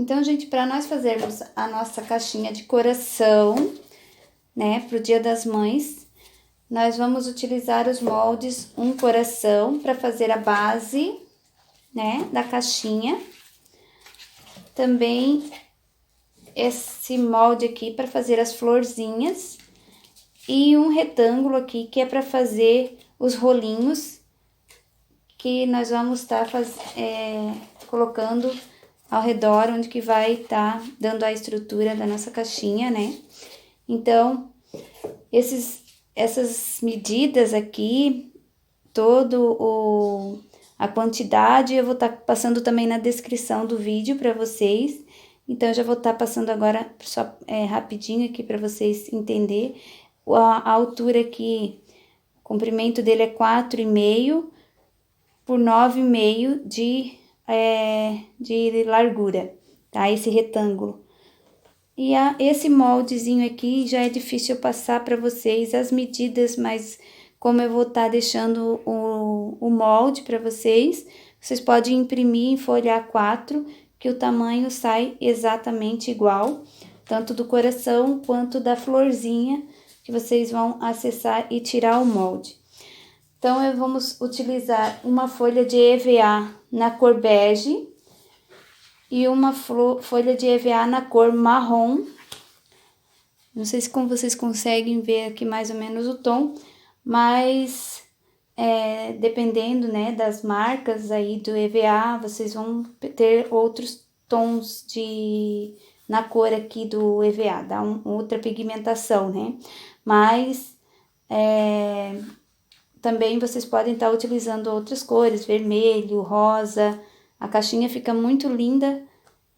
Então, gente, para nós fazermos a nossa caixinha de coração, né, pro Dia das Mães, nós vamos utilizar os moldes um coração para fazer a base, né, da caixinha. Também esse molde aqui para fazer as florzinhas e um retângulo aqui que é para fazer os rolinhos que nós vamos estar colocando ao redor, onde que vai estar dando a estrutura da nossa caixinha, né? Então, essas medidas aqui, a quantidade, eu vou estar passando também na descrição do vídeo para vocês. Então, eu já vou estar passando agora só rapidinho aqui para vocês entenderem. A altura aqui, o comprimento dele é 4,5 por 9,5 de largura, tá? Esse retângulo. E esse moldezinho aqui já é difícil eu passar para vocês as medidas, mas como eu vou estar deixando o molde para vocês podem imprimir em folha A4, que o tamanho sai exatamente igual, tanto do coração quanto da florzinha, que vocês vão acessar e tirar o molde. Então, vamos utilizar uma folha de EVA na cor bege e uma folha de EVA na cor marrom. Não sei se como vocês conseguem ver aqui mais ou menos o tom, mas dependendo, né, das marcas aí do EVA, vocês vão ter outros tons na cor aqui do EVA, dá outra pigmentação, né? Mas também vocês podem estar utilizando outras cores, vermelho, rosa. A caixinha fica muito linda,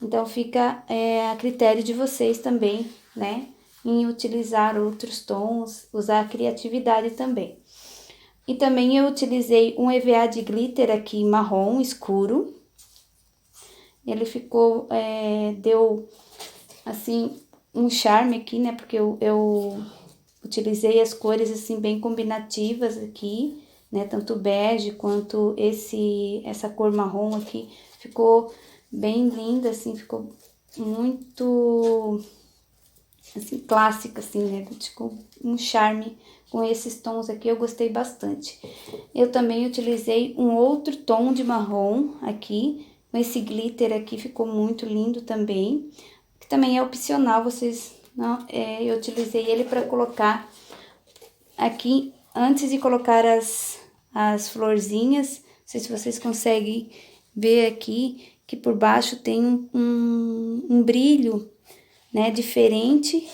então fica a critério de vocês também, né? Em utilizar outros tons, usar a criatividade também. E também eu utilizei um EVA de glitter aqui, marrom escuro. Ele ficou, deu, assim, um charme aqui, né? Porque eu utilizei as cores, assim, bem combinativas aqui, né? Tanto bege quanto essa cor marrom aqui. Ficou bem linda, assim, ficou muito, assim, clássica, assim, né? Ficou um charme com esses tons aqui, eu gostei bastante. Eu também utilizei um outro tom de marrom aqui, com esse glitter aqui, ficou muito lindo também. Que também é opcional, eu utilizei ele para colocar aqui, antes de colocar as florzinhas. Não sei se vocês conseguem ver aqui, que por baixo tem um brilho, né, diferente,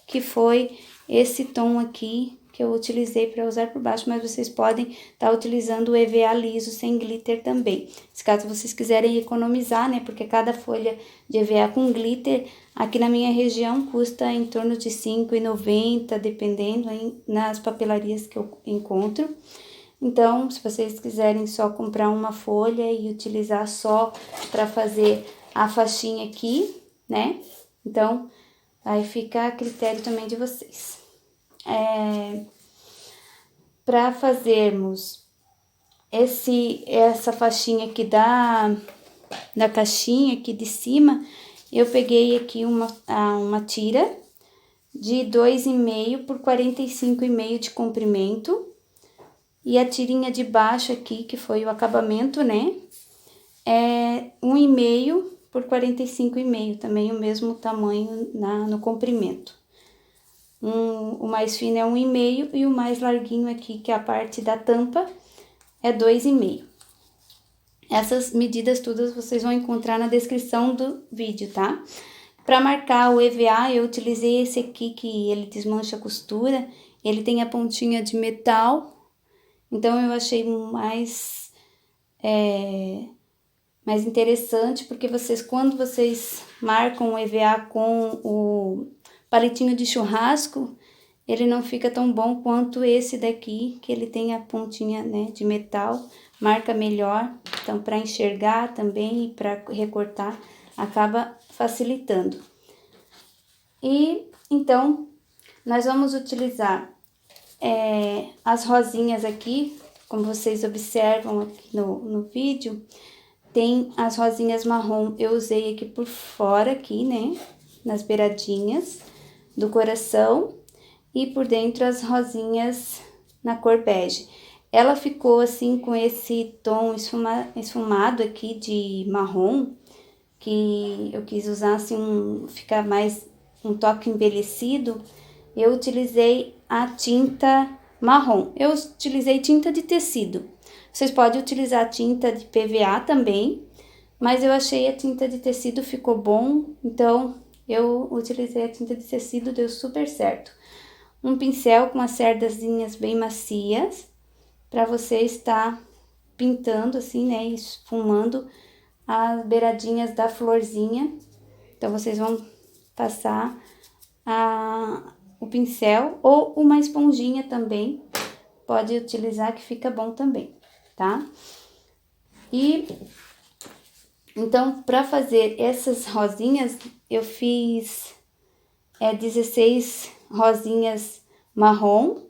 que foi esse tom aqui que eu utilizei para usar por baixo, mas vocês podem estar utilizando o EVA liso sem glitter também. Se caso vocês quiserem economizar, né, porque cada folha de EVA com glitter, aqui na minha região, custa em torno de R$ 5,90, dependendo nas papelarias que eu encontro. Então, se vocês quiserem só comprar uma folha e utilizar só para fazer a faixinha aqui, né, então, aí fica a critério também de vocês. Para fazermos essa faixinha aqui da caixinha aqui de cima, eu peguei aqui uma tira de 2,5 por 45,5 de comprimento. E a tirinha de baixo aqui, que foi o acabamento, né? É 1,5 por 45,5, também o mesmo tamanho no comprimento. O mais fino é 1,5 e o mais larguinho aqui, que é a parte da tampa, é 2,5. Essas medidas todas vocês vão encontrar na descrição do vídeo, tá? Para marcar o EVA, eu utilizei esse aqui, que ele desmancha a costura. Ele tem a pontinha de metal, então eu achei mais interessante, porque quando vocês marcam o EVA com o palitinho de churrasco, ele não fica tão bom quanto esse daqui, que ele tem a pontinha, né, de metal, marca melhor. Então, para enxergar também e para recortar, acaba facilitando. E, então, nós vamos utilizar as rosinhas aqui, como vocês observam aqui no vídeo. Tem as rosinhas marrom, eu usei aqui por fora, aqui, né? Nas beiradinhas do coração. E por dentro as rosinhas na cor bege. Ela ficou assim com esse tom esfumado aqui de marrom, que eu quis usar assim, ficar mais um toque envelhecido. Eu utilizei a tinta marrom. Eu utilizei tinta de tecido. Vocês podem utilizar tinta de PVA também, mas eu achei a tinta de tecido ficou bom, então eu utilizei a tinta de tecido, deu super certo. Um pincel com as cerdazinhas bem macias, para você estar pintando assim, né, esfumando as beiradinhas da florzinha. Então, vocês vão passar o pincel ou uma esponjinha também, pode utilizar que fica bom também, tá? E então, para fazer essas rosinhas, eu fiz 16 rosinhas marrom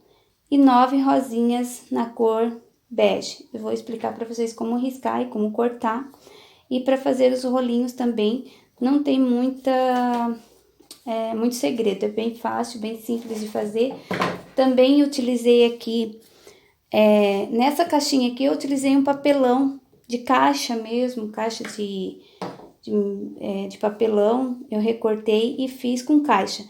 e 9 rosinhas na cor bege. Eu vou explicar para vocês como riscar e como cortar. E para fazer os rolinhos também, não tem muito segredo, é bem fácil, bem simples de fazer. Também utilizei aqui, nessa caixinha aqui, eu utilizei um papelão de caixa mesmo, caixa de papelão, eu recortei e fiz com caixa.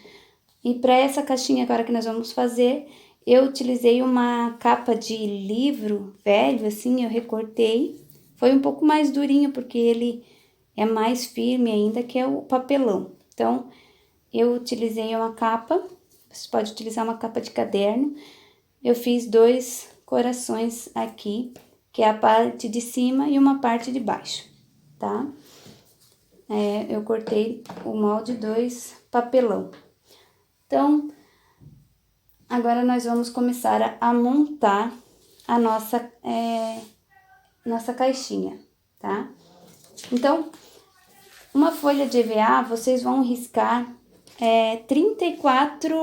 E para essa caixinha agora que nós vamos fazer, eu utilizei uma capa de livro velho, assim, eu recortei. Foi um pouco mais durinho, porque ele é mais firme ainda que é o papelão. Então, eu utilizei uma capa, você pode utilizar uma capa de caderno. Eu fiz 2 corações aqui, que é a parte de cima e uma parte de baixo, tá? Eu cortei o molde 2 papelão. Então, agora nós vamos começar a montar a nossa caixinha, tá? Então, uma folha de EVA, vocês vão riscar 34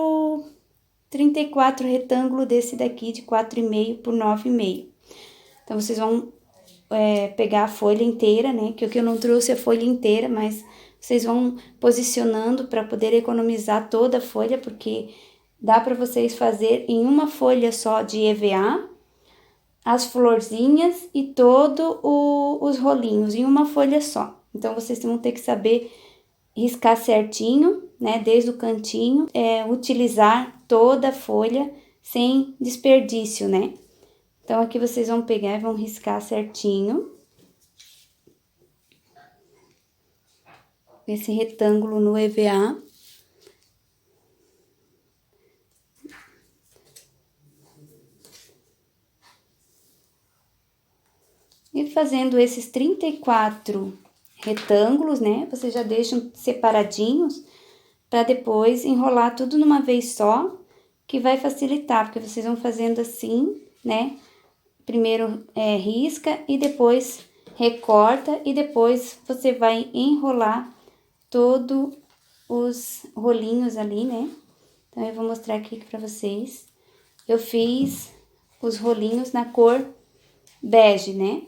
retângulos desse daqui de 4,5 por 9,5. Então, vocês vão pegar a folha inteira, né? Que o que eu não trouxe é a folha inteira, mas vocês vão posicionando para poder economizar toda a folha, porque dá para vocês fazer em uma folha só de EVA as florzinhas e os rolinhos em uma folha só. Então, vocês vão ter que saber riscar certinho, né, desde o cantinho, utilizar toda a folha sem desperdício, né? Então, aqui vocês vão pegar e vão riscar certinho esse retângulo no EVA. E fazendo esses 34 retângulos, né? Vocês já deixam separadinhos para depois enrolar tudo numa vez só, que vai facilitar, porque vocês vão fazendo assim, né? Primeiro risca e depois recorta e depois você vai enrolar todos os rolinhos ali, né? Então, eu vou mostrar aqui para vocês. Eu fiz os rolinhos na cor bege, né?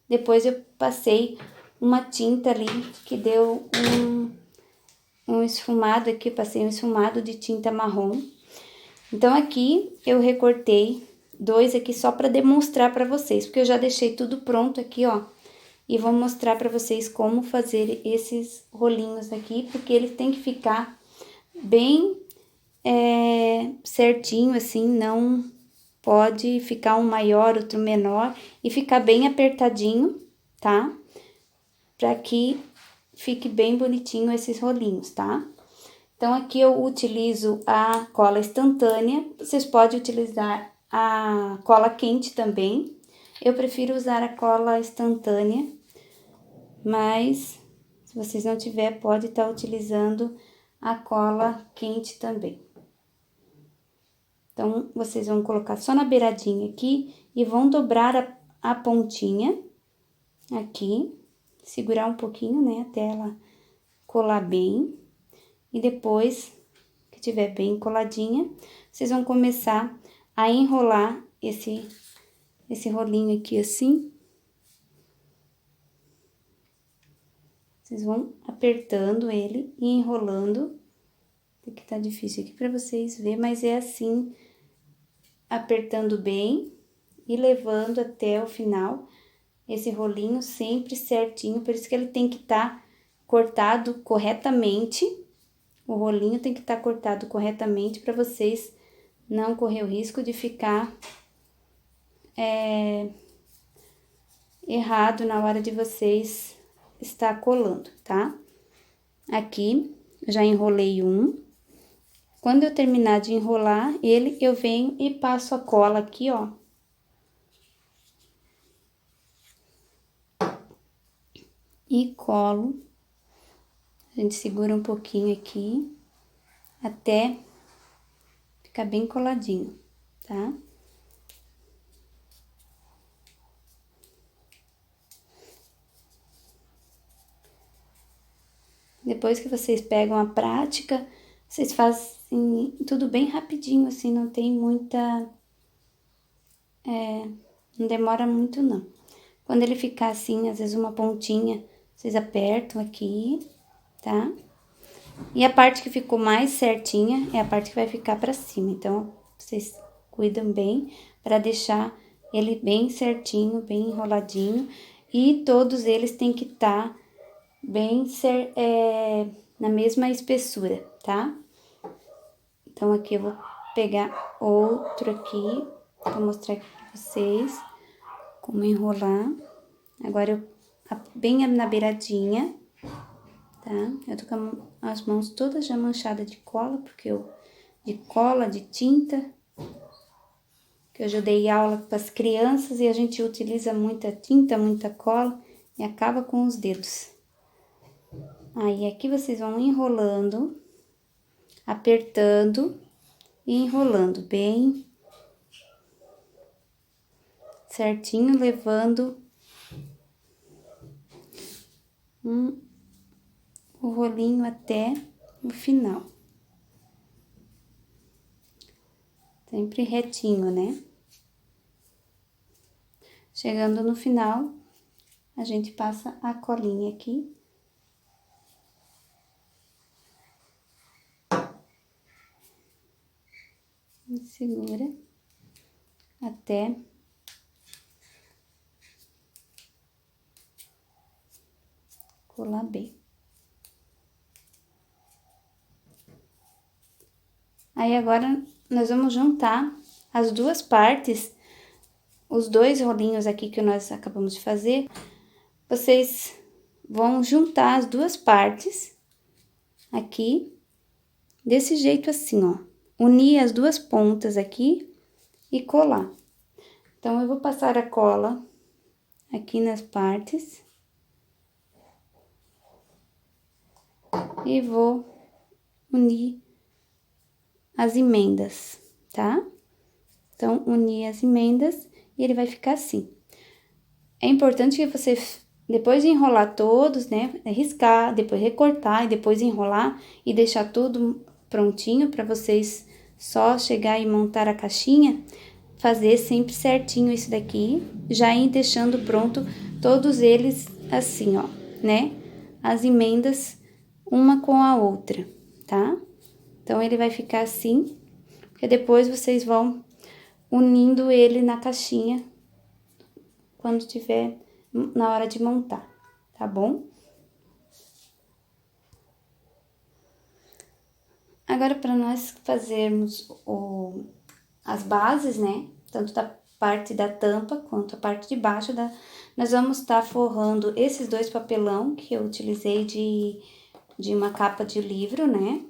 Depois eu passei uma tinta ali que deu um esfumado aqui, passei um esfumado de tinta marrom. Então, aqui eu recortei 2 aqui só para demonstrar para vocês, porque eu já deixei tudo pronto aqui, ó. E vou mostrar para vocês como fazer esses rolinhos aqui, porque ele tem que ficar bem certinho, assim, não pode ficar um maior, outro menor, e ficar bem apertadinho, tá? Para que fique bem bonitinho esses rolinhos, tá? Então, aqui eu utilizo a cola instantânea, vocês podem utilizar a cola quente também. Eu prefiro usar a cola instantânea, mas se vocês não tiver, pode estar utilizando a cola quente também. Então, vocês vão colocar só na beiradinha aqui e vão dobrar a pontinha aqui, segurar um pouquinho, né, até ela colar bem. E depois que tiver bem coladinha, vocês vão começar a enrolar esse rolinho aqui assim. Vocês vão apertando ele e enrolando. Que tá difícil aqui pra vocês verem, mas é assim, apertando bem e levando até o final. Esse rolinho sempre certinho, por isso que ele tem que estar cortado corretamente. O rolinho tem que estar cortado corretamente para vocês não correr o risco de ficar errado na hora de vocês estar colando, tá? Aqui, já enrolei um. Quando eu terminar de enrolar ele, eu venho e passo a cola aqui, ó. E colo. A gente segura um pouquinho aqui, até ficar bem coladinho, tá? Depois que vocês pegam a prática, vocês fazem tudo bem rapidinho, assim, não tem muita... não demora muito, não. Quando ele ficar assim, às vezes uma pontinha, vocês apertam aqui, tá? E a parte que ficou mais certinha é a parte que vai ficar pra cima. Então, vocês cuidam bem pra deixar ele bem certinho, bem enroladinho. E todos eles têm que estar bem na mesma espessura, tá? Então, aqui eu vou pegar outro aqui pra mostrar aqui pra vocês como enrolar. Agora, bem na beiradinha, tá? Eu tô com as mãos todas já manchadas de cola, porque de tinta, que eu já dei aula para as crianças e a gente utiliza muita tinta, muita cola e acaba com os dedos. Aí, aqui vocês vão enrolando, apertando e enrolando bem certinho, levando o rolinho até o final. Sempre retinho, né? Chegando no final, a gente passa a colinha aqui. E segura até colar bem. Aí, agora, nós vamos juntar as duas partes, os dois rolinhos aqui que nós acabamos de fazer. Vocês vão juntar as duas partes aqui, desse jeito assim, ó. Unir as duas pontas aqui e colar. Então, eu vou passar a cola aqui nas partes. E vou unir as emendas, tá? Então, unir as emendas e ele vai ficar assim. É importante que você, depois de enrolar todos, né, riscar, depois recortar e depois enrolar e deixar tudo prontinho para vocês só chegar e montar a caixinha, fazer sempre certinho isso daqui, já ir deixando pronto todos eles assim, ó, né? As emendas uma com a outra, tá? Então, ele vai ficar assim, porque depois vocês vão unindo ele na caixinha quando tiver na hora de montar, tá bom? Agora, para nós fazermos as bases, né? Tanto da parte da tampa quanto a parte de baixo, nós vamos estar forrando esses dois papelão que eu utilizei de uma capa de livro, né?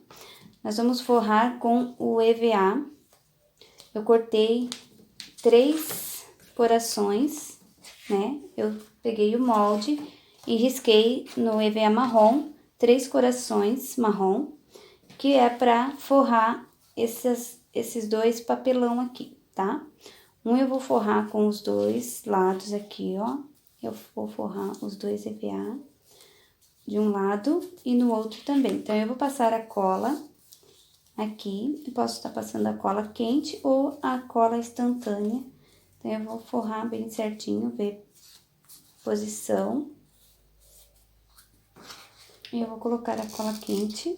Nós vamos forrar com o EVA. Eu cortei 3 corações, né? Eu peguei o molde e risquei no EVA marrom 3 corações marrom, que é para forrar esses dois papelão aqui, tá? Eu vou forrar com os dois lados aqui, ó. Eu vou forrar os dois EVA de um lado e no outro também. Então, eu vou passar a cola aqui. Eu posso estar passando a cola quente ou a cola instantânea. Então, eu vou forrar bem certinho, ver posição. E eu vou colocar a cola quente.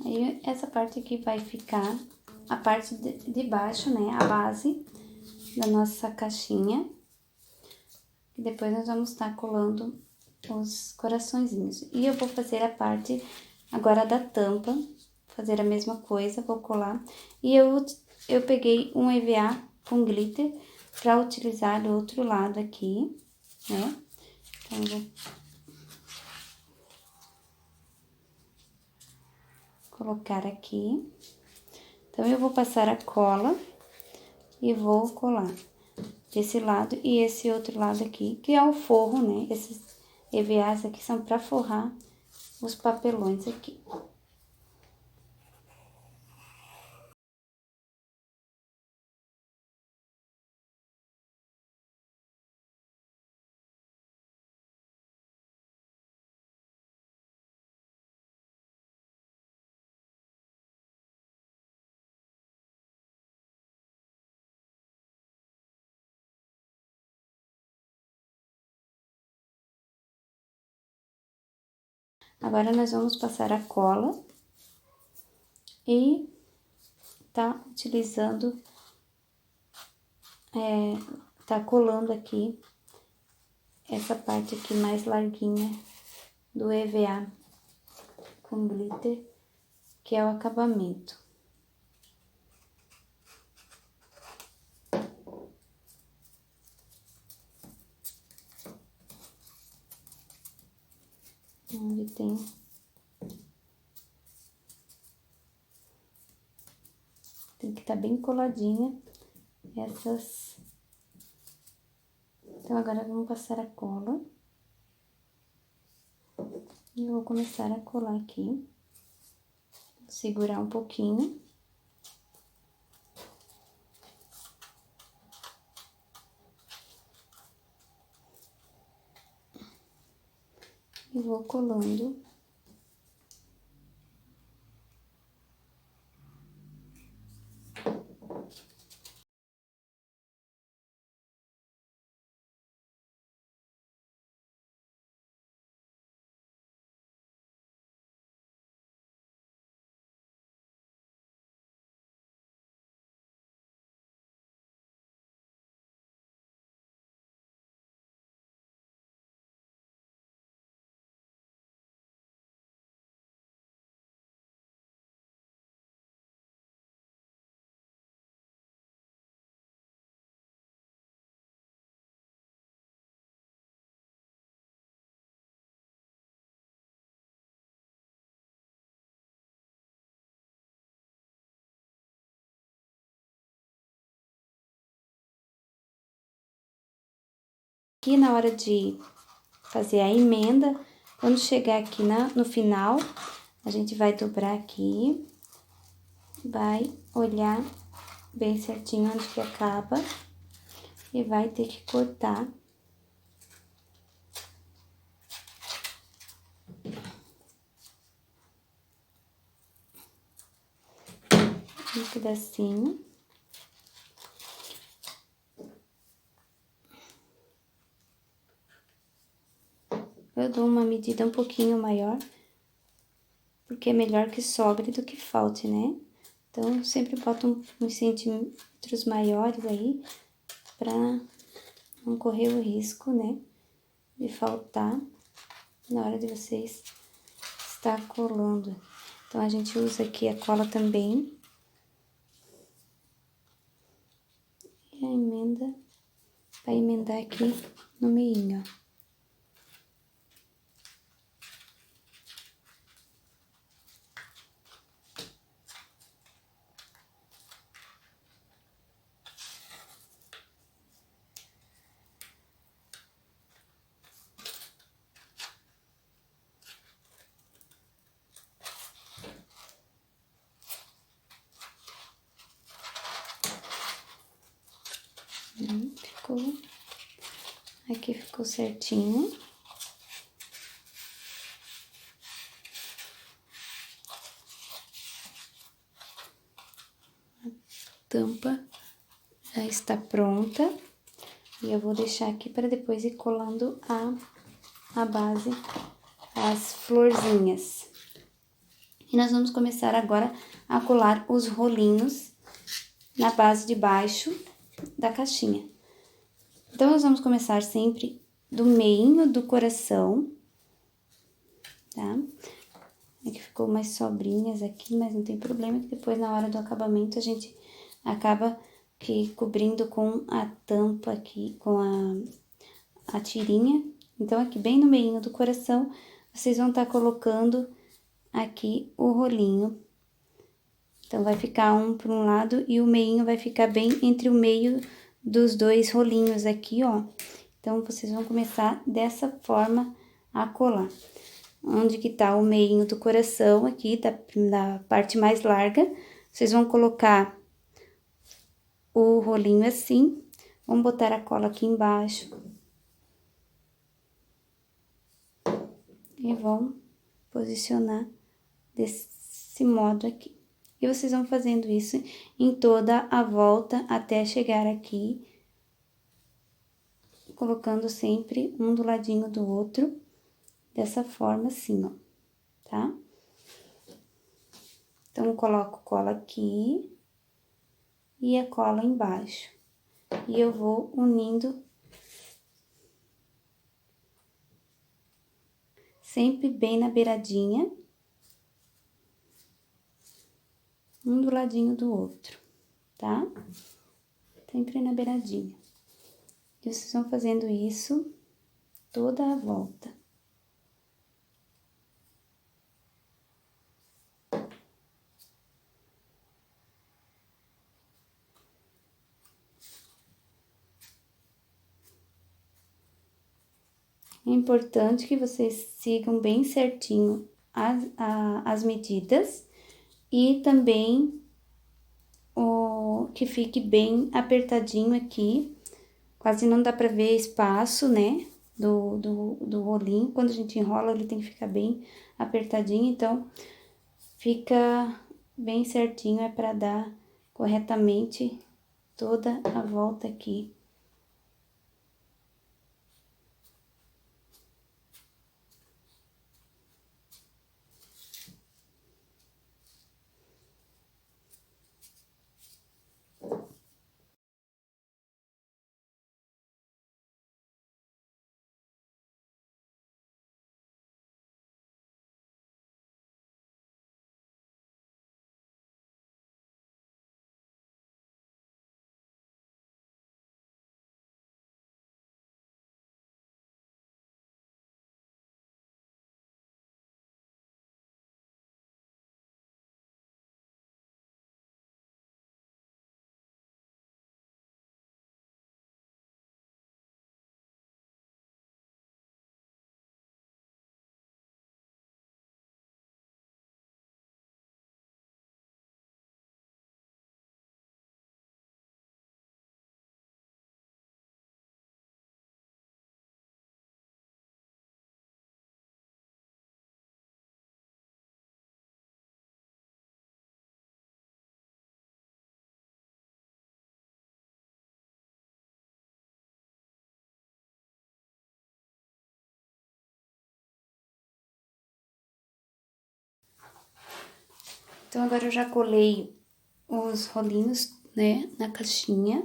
Aí, essa parte aqui vai ficar a parte de baixo, né? A base da nossa caixinha. E depois nós vamos estar colando os coraçõezinhos. E eu vou fazer a parte agora da tampa, fazer a mesma coisa, vou colar. E eu peguei um EVA com glitter para utilizar do outro lado aqui, né? Então, eu vou colocar aqui. Então, eu vou passar a cola e vou colar desse lado e esse outro lado aqui, que é o forro, né? Esses EVAs aqui são para forrar os papelões aqui. Agora, nós vamos passar a cola e tá utilizando, tá colando aqui essa parte aqui mais larguinha do EVA com glitter, que é o acabamento. Onde tem que estar bem coladinha essas. Então, agora vamos passar a cola. E eu vou começar a colar aqui. Segurar um pouquinho. E vou colando. Aqui na hora de fazer a emenda, quando chegar aqui no final, a gente vai dobrar aqui, vai olhar bem certinho onde que acaba e vai ter que cortar um pedacinho. Eu dou uma medida um pouquinho maior, porque é melhor que sobre do que falte, né? Então, eu sempre boto uns centímetros maiores aí, pra não correr o risco, né, de faltar na hora de vocês estar colando. Então, a gente usa aqui a cola também. E a emenda, vai emendar aqui no meinho, ó. Aqui ficou certinho. A tampa já está pronta. E eu vou deixar aqui para depois ir colando a base, as florzinhas. E nós vamos começar agora a colar os rolinhos na base de baixo da caixinha. Então, nós vamos começar sempre do meinho do coração, tá? Aqui ficou umas sobrinhas aqui, mas não tem problema, que depois na hora do acabamento a gente acaba que cobrindo com a tampa aqui, com a tirinha. Então, aqui bem no meinho do coração, vocês vão estar colocando aqui o rolinho. Então, vai ficar um para um lado e o meinho vai ficar bem entre o meio dos dois rolinhos aqui, ó. Então, vocês vão começar dessa forma a colar. Onde que tá o meinho do coração aqui, da parte mais larga, vocês vão colocar o rolinho assim, vão botar a cola aqui embaixo. E vão posicionar desse modo aqui. E vocês vão fazendo isso em toda a volta até chegar aqui, colocando sempre um do ladinho do outro, dessa forma assim, ó, tá? Então, eu coloco cola aqui e a cola embaixo. E eu vou unindo sempre bem na beiradinha, um do ladinho do outro, tá? Sempre na beiradinha. E vocês vão fazendo isso toda a volta. É importante que vocês sigam bem certinho as medidas e também que fique bem apertadinho aqui, quase não dá pra ver espaço, né, do rolinho. Quando a gente enrola, ele tem que ficar bem apertadinho, então fica bem certinho, é pra dar corretamente toda a volta aqui. Então, agora eu já colei os rolinhos, né, na caixinha.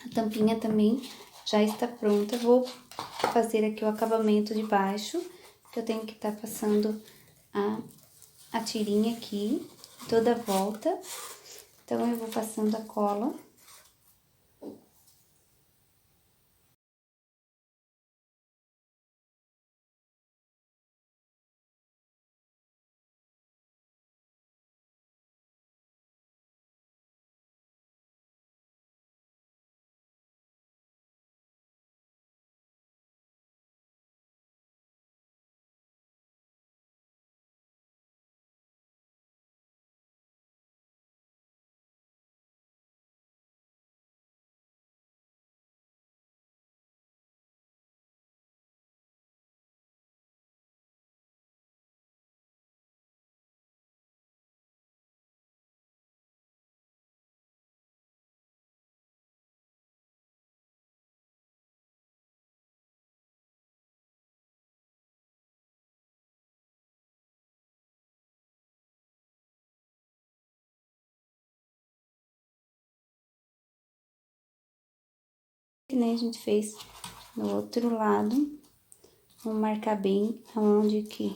A tampinha também já está pronta. Vou fazer aqui o acabamento de baixo, que eu tenho que estar passando a tirinha aqui, toda a volta. Então, eu vou passando a cola. que nem a gente fez no outro lado. Vamos marcar bem aonde que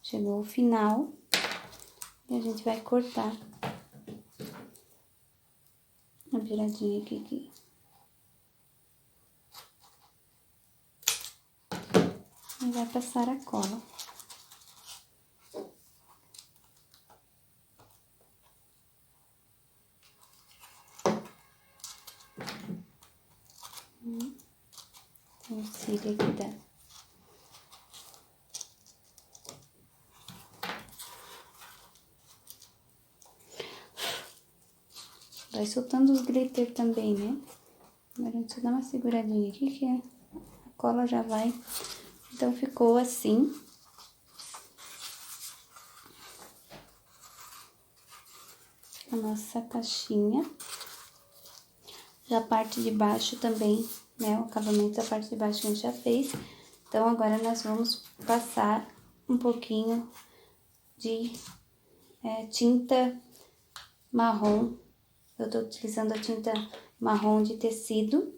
chegou o final. E a gente vai cortar a beiradinha aqui. E vai passar a cola. Tem o cílio aqui dela. Vai soltando os glitter também, né? Agora a gente só dá uma seguradinha aqui que a cola já vai. Então, ficou assim. A nossa caixinha. Já a parte de baixo também, né? O acabamento da parte de baixo a gente já fez. Então, agora nós vamos passar um pouquinho de tinta marrom. Eu tô utilizando a tinta marrom de tecido.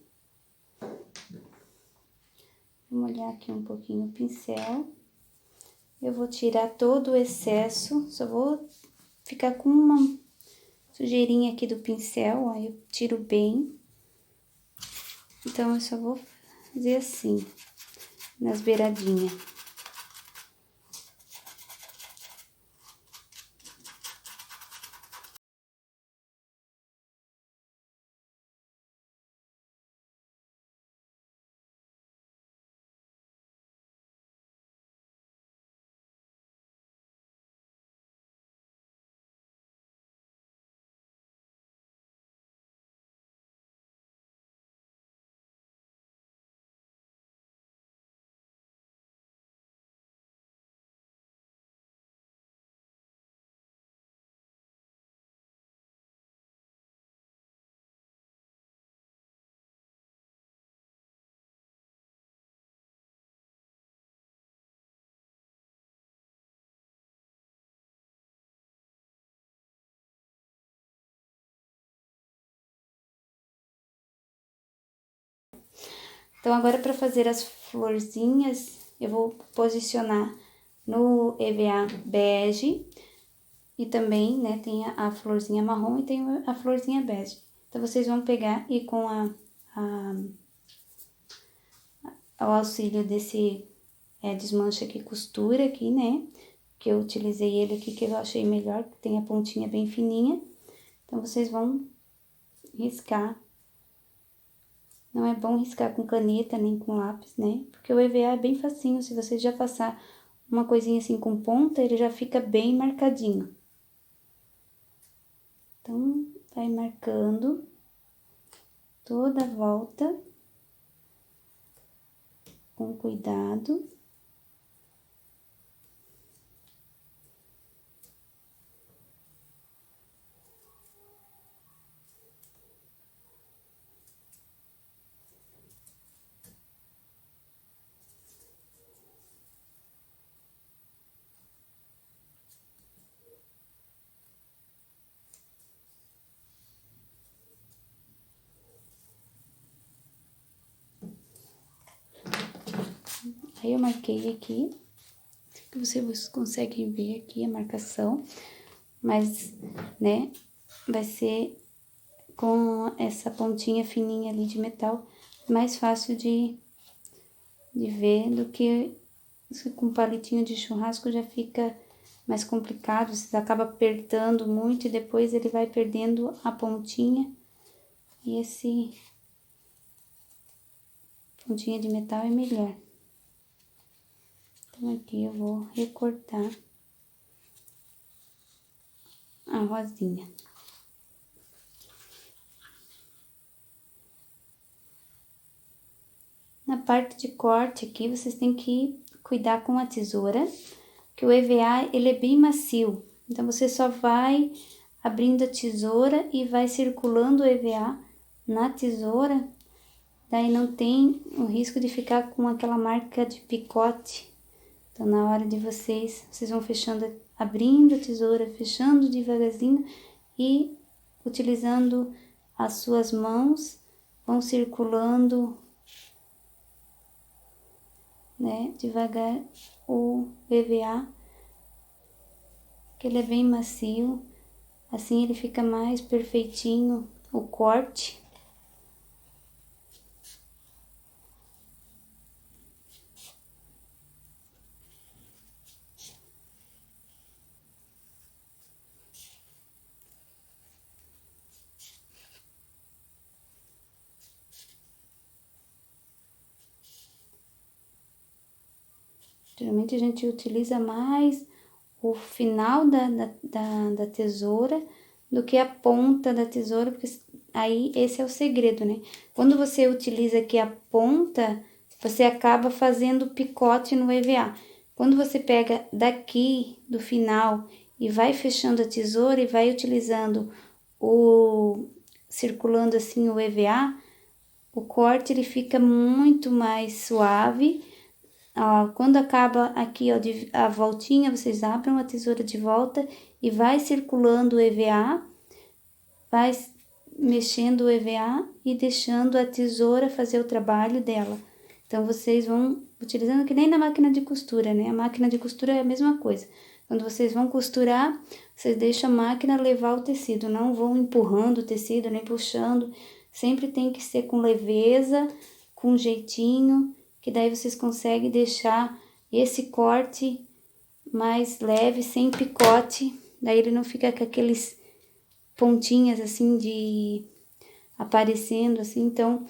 Vou molhar aqui um pouquinho o pincel. Eu vou tirar todo o excesso, só vou ficar com uma sujeirinha aqui do pincel, aí eu tiro bem. Então, eu só vou fazer assim, nas beiradinhas. Então, agora para fazer as florzinhas, eu vou posicionar no EVA bege e também, né, tem a florzinha marrom e tem a florzinha bege. Então, vocês vão pegar e com ao auxílio desse desmanche aqui, costura aqui, né, que eu utilizei ele aqui, que eu achei melhor, que tem a pontinha bem fininha. Então, vocês vão riscar. Não é bom riscar com caneta nem com lápis, né? Porque o EVA é bem facinho, se você já passar uma coisinha assim com ponta, ele já fica bem marcadinho. Então, vai marcando toda a volta, com cuidado. Aí, eu marquei aqui, que vocês conseguem ver aqui a marcação, mas, né, vai ser com essa pontinha fininha ali de metal, mais fácil de ver do que com palitinho de churrasco já fica mais complicado, você acaba apertando muito e depois ele vai perdendo a pontinha. E esse pontinha de metal é melhor. Então, aqui eu vou recortar a rosinha. Na parte de corte aqui, vocês têm que cuidar com a tesoura, que o EVA, ele é bem macio. Então, você só vai abrindo a tesoura e vai circulando o EVA na tesoura. Daí não tem o risco de ficar com aquela marca de picote. Então, na hora de vocês vão fechando, abrindo a tesoura, fechando devagarzinho e utilizando as suas mãos vão circulando, né, devagar o EVA, que ele é bem macio, assim ele fica mais perfeitinho o corte. Geralmente a gente utiliza mais o final da tesoura do que a ponta da tesoura, porque aí esse é o segredo, né? Quando você utiliza aqui a ponta, você acaba fazendo picote no EVA. Quando você pega daqui do final e vai fechando a tesoura e vai utilizando circulando assim o EVA, o corte ele fica muito mais suave. Ó, quando acaba aqui, ó, a voltinha, vocês abrem a tesoura de volta e vai circulando o EVA, vai mexendo o EVA e deixando a tesoura fazer o trabalho dela. Então, vocês vão utilizando que nem na máquina de costura, né? A máquina de costura é a mesma coisa. Quando vocês vão costurar, vocês deixam a máquina levar o tecido, não vão empurrando o tecido, nem puxando. Sempre tem que ser com leveza, com jeitinho, que daí vocês conseguem deixar esse corte mais leve, sem picote. Daí ele não fica com aqueles pontinhas assim de aparecendo assim, então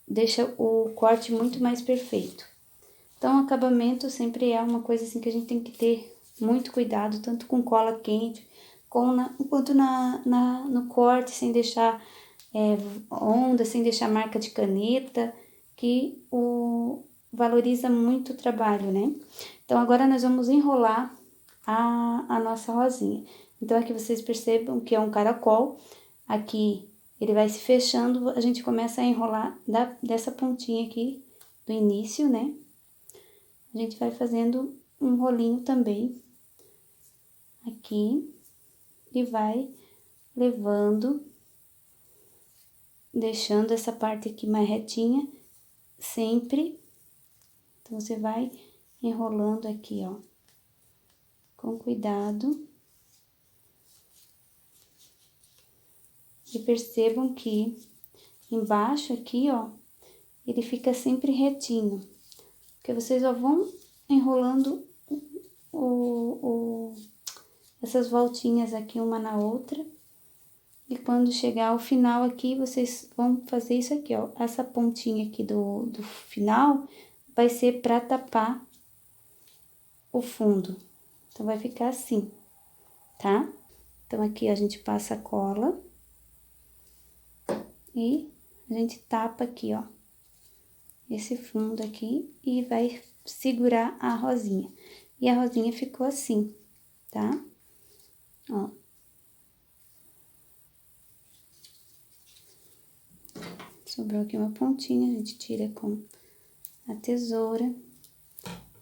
deixa o corte muito mais perfeito. Então, o acabamento sempre é uma coisa assim que a gente tem que ter muito cuidado, tanto com cola quente, quanto no corte, sem deixar onda, sem deixar marca de caneta, que valoriza muito o trabalho, né? Então, agora nós vamos enrolar a nossa rosinha. Então, aqui vocês percebam que é um caracol, aqui ele vai se fechando, a gente começa a enrolar dessa pontinha aqui do início, né? A gente vai fazendo um rolinho também aqui e vai levando, deixando essa parte aqui mais retinha sempre. Então, você vai enrolando aqui, ó, com cuidado. E percebam que embaixo aqui, ó, ele fica sempre retinho. Porque vocês só vão enrolando essas voltinhas aqui uma na outra. E quando chegar ao final aqui, vocês vão fazer isso aqui, ó. Essa pontinha aqui do final vai ser pra tapar o fundo. Então, vai ficar assim, tá? Então, aqui a gente passa a cola. E a gente tapa aqui, ó, esse fundo aqui e vai segurar a rosinha. E a rosinha ficou assim, tá? Ó. Sobrou aqui uma pontinha, a gente tira com a tesoura.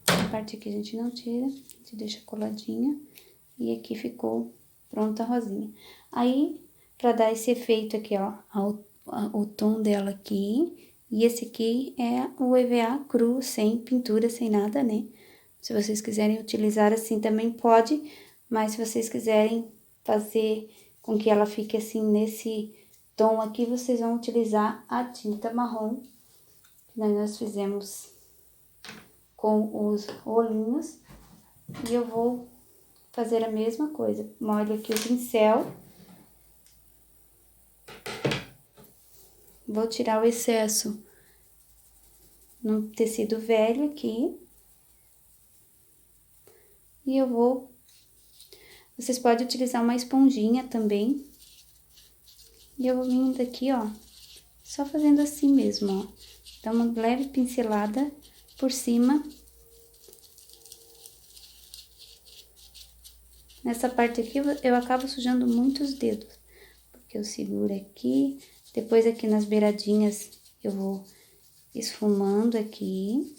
A parte aqui a gente não tira, a gente deixa coladinha. E aqui ficou pronta a rosinha. Aí, pra dar esse efeito aqui, ó, o tom dela aqui, e esse aqui é o EVA cru, sem pintura, sem nada, né? Se vocês quiserem utilizar assim também pode, mas se vocês quiserem fazer com que ela fique assim nesse tom aqui, vocês vão utilizar a tinta marrom, que nós fizemos com os rolinhos, e eu vou fazer a mesma coisa. Molho aqui o pincel. Vou tirar o excesso no tecido velho aqui. E eu vou... Vocês podem utilizar uma esponjinha também. E eu vou vindo aqui, ó, só fazendo assim mesmo, ó. Dá uma leve pincelada por cima. Nessa parte aqui eu acabo sujando muito os dedos, porque eu seguro aqui, depois aqui nas beiradinhas eu vou esfumando aqui.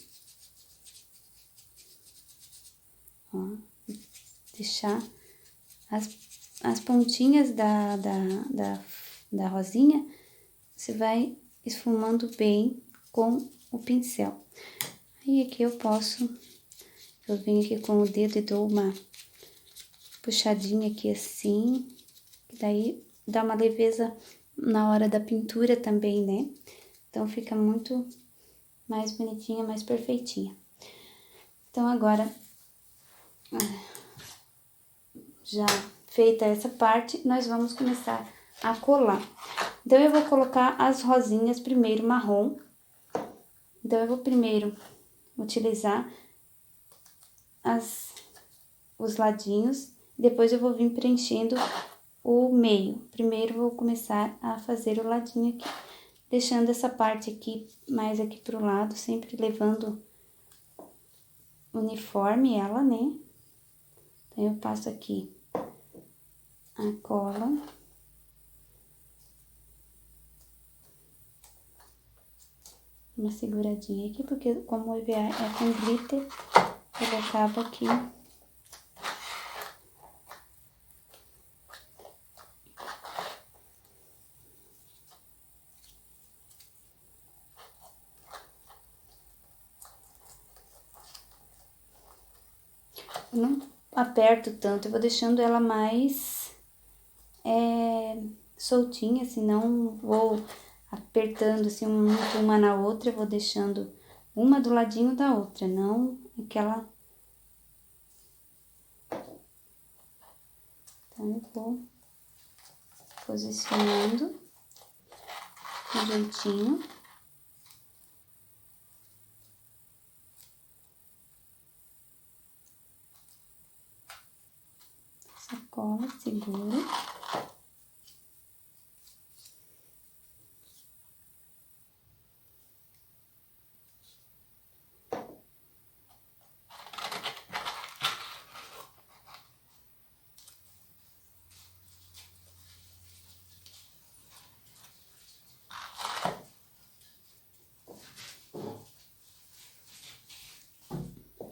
Ó, deixar as pontinhas da rosinha, você vai esfumando bem com o pincel. Aí aqui eu venho aqui com o dedo e dou uma puxadinha aqui assim, que daí dá uma leveza na hora da pintura também, né? Então fica muito mais bonitinha, mais perfeitinha. Então agora, já feita essa parte, nós vamos começar a colar. Então eu vou colocar as rosinhas primeiro marrom. Então eu vou primeiro utilizar os ladinhos, depois eu vou vir preenchendo o meio. Primeiro vou começar a fazer o ladinho aqui, deixando essa parte aqui mais aqui pro lado, sempre levando uniforme ela, né? Então eu passo aqui a cola. Uma seguradinha aqui, porque como o EVA é com glitter, ele acaba aqui eu não aperto tanto, eu vou deixando ela mais soltinha, assim, não vou apertando assim muito uma na outra, eu vou deixando uma do ladinho da outra, não aquela. Então eu vou posicionando do jeitinho. Sacola, segura.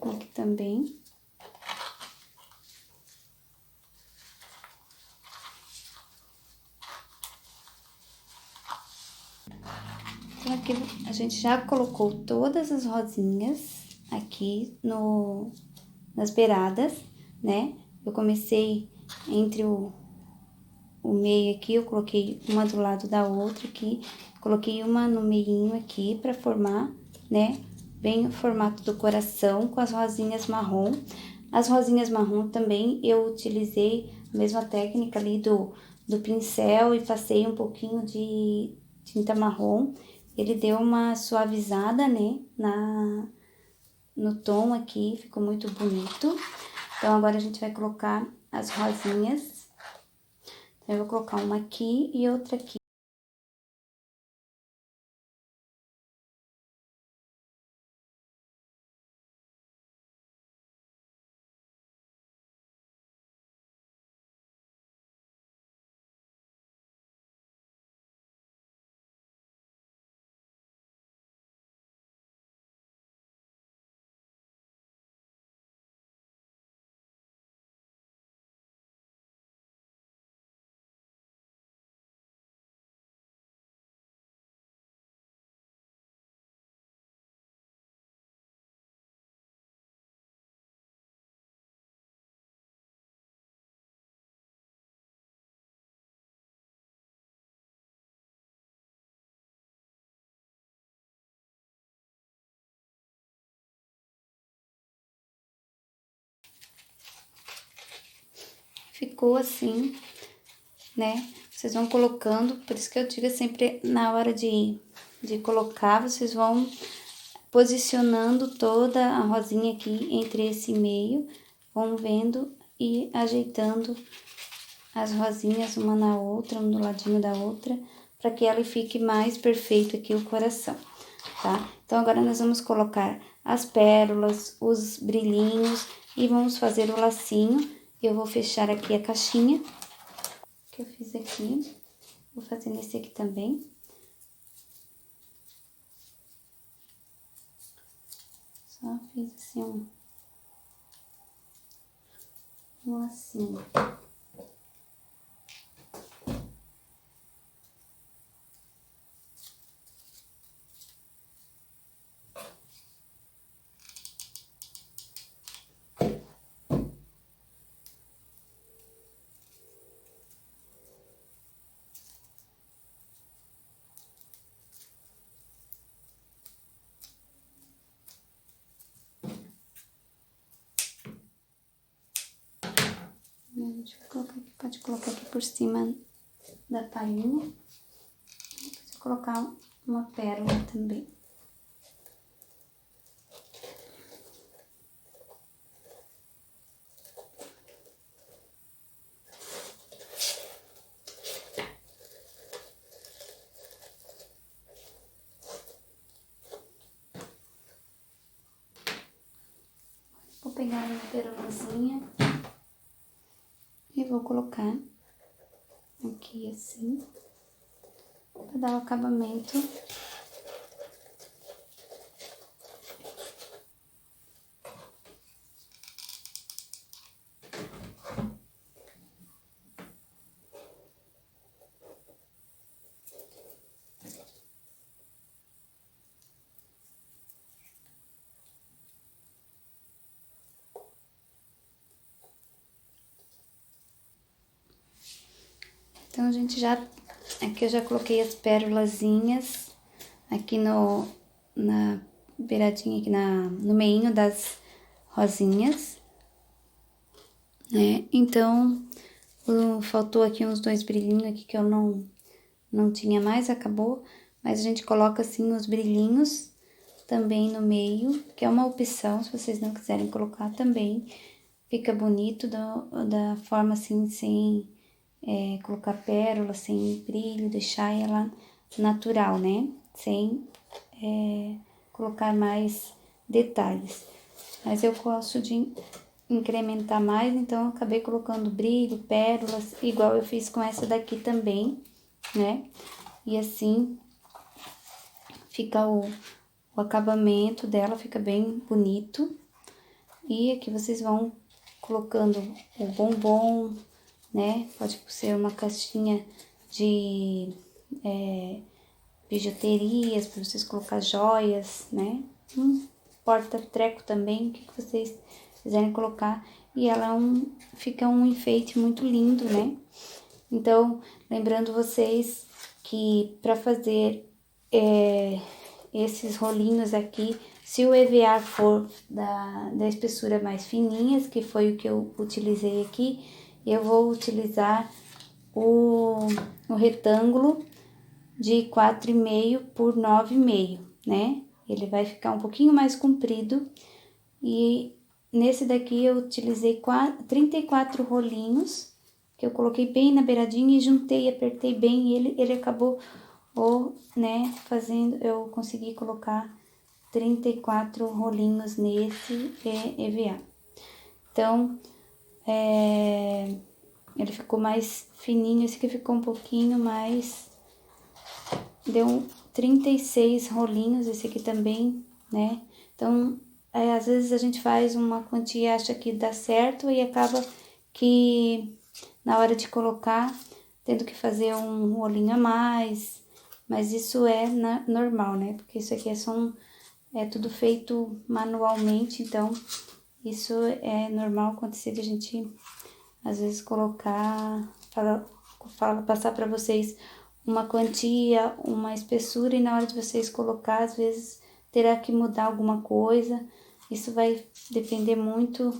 Aqui também. Então, aqui a gente já colocou todas as rosinhas aqui nas beiradas, né? Eu comecei entre o meio aqui, eu coloquei uma do lado da outra aqui, coloquei uma no meinho aqui pra formar, né? Bem o formato do coração com as rosinhas marrom. As rosinhas marrom também eu utilizei a mesma técnica ali do pincel e passei um pouquinho de tinta marrom. Ele deu uma suavizada, né, no tom aqui, ficou muito bonito. Então, agora a gente vai colocar as rosinhas. Então, eu vou colocar uma aqui e outra aqui. Ficou assim, né? Vocês vão colocando, por isso que eu digo sempre, na hora de colocar, vocês vão posicionando toda a rosinha aqui entre esse meio, vão vendo e ajeitando as rosinhas uma na outra, um do ladinho da outra, para que ela fique mais perfeito aqui o coração, tá? Então, agora nós vamos colocar as pérolas, os brilhinhos e vamos fazer o lacinho. Eu vou fechar aqui a caixinha que eu fiz aqui, vou fazer nesse aqui também. Só fiz assim um lacinho. gente vai colocar aqui, pode colocar aqui por cima da palhinha. Depois vou colocar uma pérola também. Vou pegar a minha pérolazinha e vou colocar aqui assim, para dar o acabamento. Então, a gente já... Aqui eu já coloquei as pérolazinhas aqui na beiradinha, aqui no meinho das rosinhas, né? Então, faltou aqui uns 2 brilhinhos aqui que eu não tinha mais, acabou. Mas a gente coloca assim os brilhinhos também no meio, que é uma opção, se vocês não quiserem colocar também. Fica bonito da forma assim, sem... colocar pérola, sem brilho, deixar ela natural, né? Sem colocar mais detalhes. Mas eu gosto de incrementar mais, então eu acabei colocando brilho, pérolas, igual eu fiz com essa daqui também, né? E assim fica o acabamento dela, fica bem bonito. E aqui vocês vão colocando o bombom, né? Pode ser uma caixinha de bijuterias, para vocês colocar joias, né? Um porta-treco também, o que vocês quiserem colocar. E ela fica um enfeite muito lindo, né? Então, lembrando vocês que para fazer esses rolinhos aqui, se o EVA for da espessura mais fininhas, que foi o que eu utilizei aqui, eu vou utilizar o retângulo de 4,5 por 9,5, né? Ele vai ficar um pouquinho mais comprido. E nesse daqui eu utilizei 34 rolinhos, que eu coloquei bem na beiradinha e juntei, apertei bem, e ele acabou, né, eu consegui colocar 34 rolinhos nesse EVA. Então, ele ficou mais fininho, esse aqui ficou um pouquinho mais... Deu 36 rolinhos, esse aqui também, né? Então, às vezes a gente faz uma quantia e acha que dá certo e acaba que na hora de colocar, tendo que fazer um rolinho a mais. Mas isso é normal, né? Porque isso aqui é tudo feito manualmente, então isso é normal acontecer de a gente, às vezes, passar para vocês uma quantia, uma espessura, e na hora de vocês colocar, às vezes terá que mudar alguma coisa. Isso vai depender muito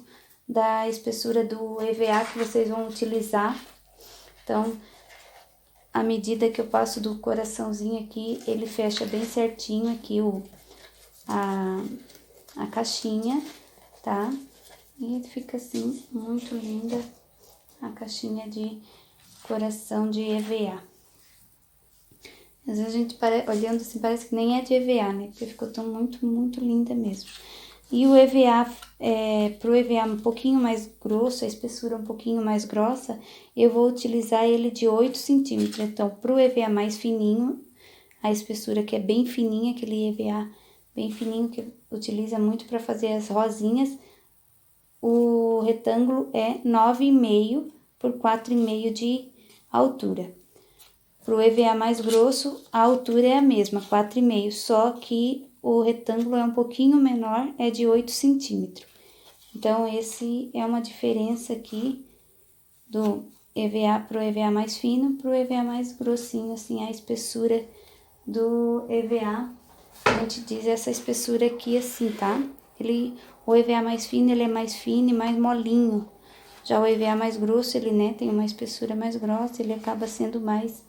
da espessura do EVA que vocês vão utilizar. Então, à medida que eu passo do coraçãozinho aqui, ele fecha bem certinho aqui a caixinha, tá? E ele fica assim, muito linda a caixinha de coração de EVA. Às vezes a gente olhando assim, parece que nem é de EVA, né? Porque ficou muito, muito linda mesmo. E o EVA, pro EVA um pouquinho mais grosso, a espessura um pouquinho mais grossa, eu vou utilizar ele de 8 centímetros. Então, pro EVA mais fininho, a espessura que é bem fininha, aquele EVA bem fininho que utiliza muito para fazer as rosinhas, o retângulo é 9,5 por 4,5 de altura. Pro EVA mais grosso, a altura é a mesma, 4,5, só que o retângulo é um pouquinho menor, é de 8 centímetros. Então, esse é uma diferença aqui do EVA pro EVA mais fino, pro EVA mais grossinho, assim, a espessura do EVA, a gente diz essa espessura aqui assim, tá? O EVA mais fino, ele é mais fino e mais molinho. Já o EVA mais grosso, ele, né, tem uma espessura mais grossa, ele acaba sendo mais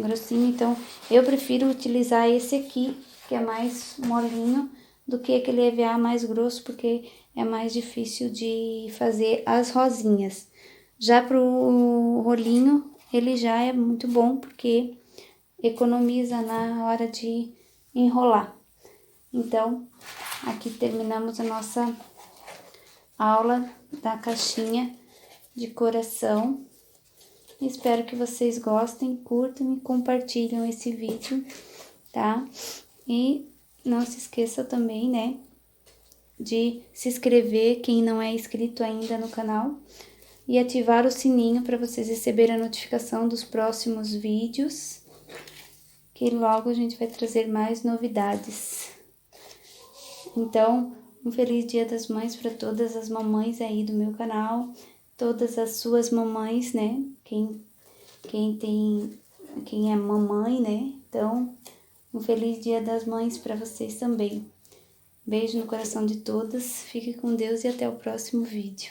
grossinho. Então, eu prefiro utilizar esse aqui, que é mais molinho, do que aquele EVA mais grosso, porque é mais difícil de fazer as rosinhas. Já pro rolinho, ele já é muito bom, porque economiza na hora de enrolar. Então, aqui terminamos a nossa aula da caixinha de coração. Espero que vocês gostem, curtam e compartilhem esse vídeo, tá? E não se esqueça também, né, de se inscrever, quem não é inscrito ainda no canal, e ativar o sininho para vocês receberem a notificação dos próximos vídeos, que logo a gente vai trazer mais novidades. Então, um feliz Dia das Mães para todas as mamães aí do meu canal, todas as suas mamães, né? Quem é mamãe, né? Então, um feliz Dia das Mães para vocês também. Beijo no coração de todas, fique com Deus e até o próximo vídeo.